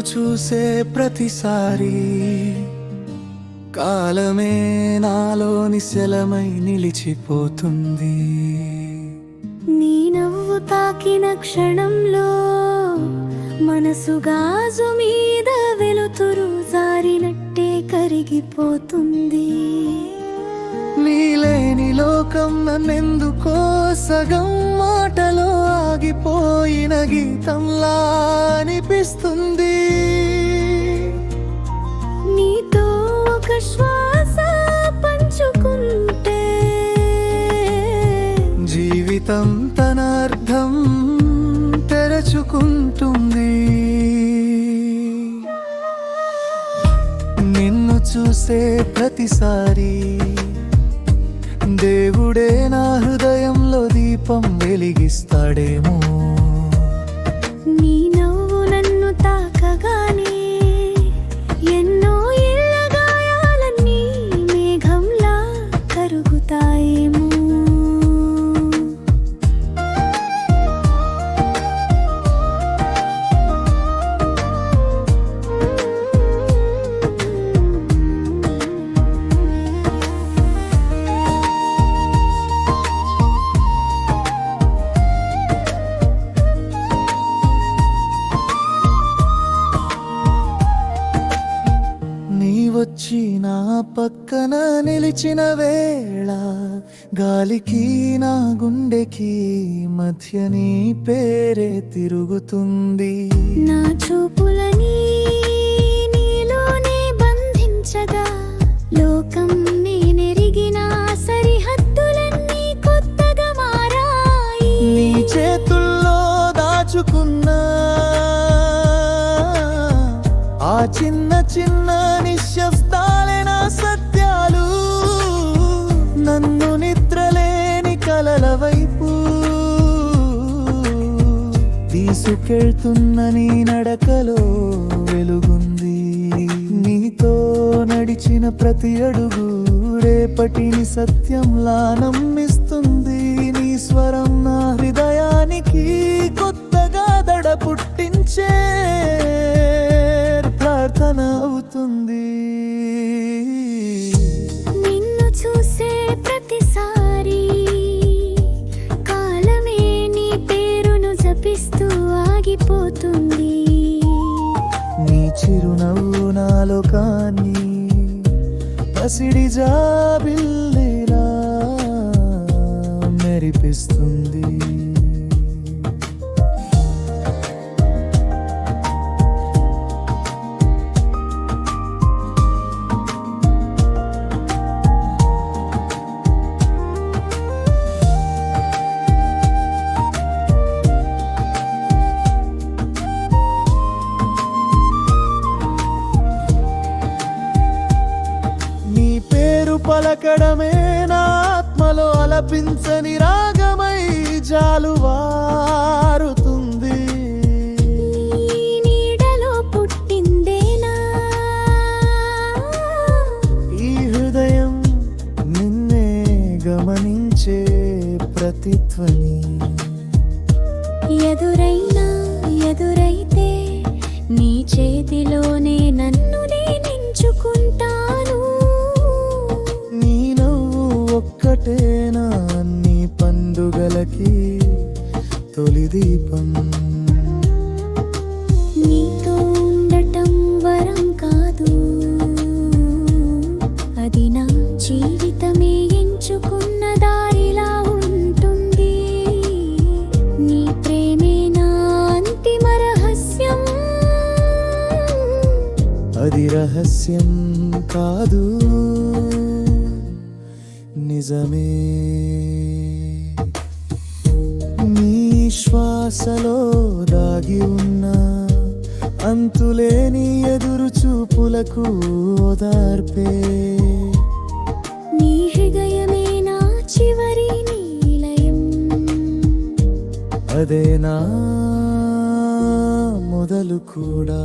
చూసే ప్రతిసారి కాలమే నాలోని శలమై నిలిచిపోతుంది. నీ నవ్వు తాకిన క్షణంలో మనసు గాజు మీద వెలుతురు జారినట్టే కరిగిపోతుంది. నీలేని లోకం నన్నెందుకో సగం మాటలో ఆగిపోయిన గీతంలా అనిపిస్తుంది. నీతో ఒక శ్వాస పంచుకుంటే జీవితం తన అర్థం తెరచుకుంటుంది. నిన్ను చూసే ప్రతిసారి దేవుడే నా హృదయంలో దీపం వెలిగిస్తాడేమో. నీ నవ్వు నన్ను తాకగానే ఎన్నో ఏళ్ల గాయాలన్నీ మేఘంలా కరుగుతాయేమో. వచ్చి నా పక్కన నిలిచిన వేళ గాలికి నా గుండెకి మధ్య నీ పేరే తిరుగుతుంది. నా చూపులని నీలోనే బంధించగా లోకం నేనెరిగిన సరిహద్దులన్నీ కొత్తగా మారాయి. నీ చేతుల్లో దాచుకున్నా ఆ చిన్న చిన్న నిశ్శబ్దాలే నా సత్యాలు నన్ను నిద్రలేని కలల వైపు తీసుకెళ్తున్న నీ నడకలో వెలుగుంది. నీతో నడిచిన ప్రతి అడుగు రేపటిని సత్యంలా నమ్మిస్తుంది. నీ స్వరం నా హృదయానికి కొత్తగా దడ పుట్టించే ప్రార్థన అవుతుంది. నిన్ను చూసే ప్రతిసారి కాలమే నీ పేరును జపిస్తూ ఆగిపోతుంది. నీ చిరునవ్వు నా లోకాన్ని పసిడి జాబిల్లిలా మెరిపిస్తుంది. పలకడమే నా ఆత్మలో అలపించని రాగమై జాలువారుతుంది. నీడలో పుట్టిందేనా ఈ హృదయం నిన్నే గమనించే ప్రతిధ్వని. ఎదురైతే నీ చేతిలోనే నన్ను నేనెంచుకుంటాను. ఒక్కటేనా నీ పండుగలకి తొలి దీపం. నీతో ఉండటం వరం కాదు, అది నా జీవితమే ఎంచుకున్న దారిలా ఉంటుంది. నీ ప్రేమే నా అంతిమ రహస్యం, అది రహస్యం కాదు నిజమే. నీ శ్వాసలో దాగి ఉన్న అంతులేని ఎదురు చూపులకు ఓదార్పే. నీ హృదయమే నా చివరి నిలయం, అదే నా మొదలు కూడా.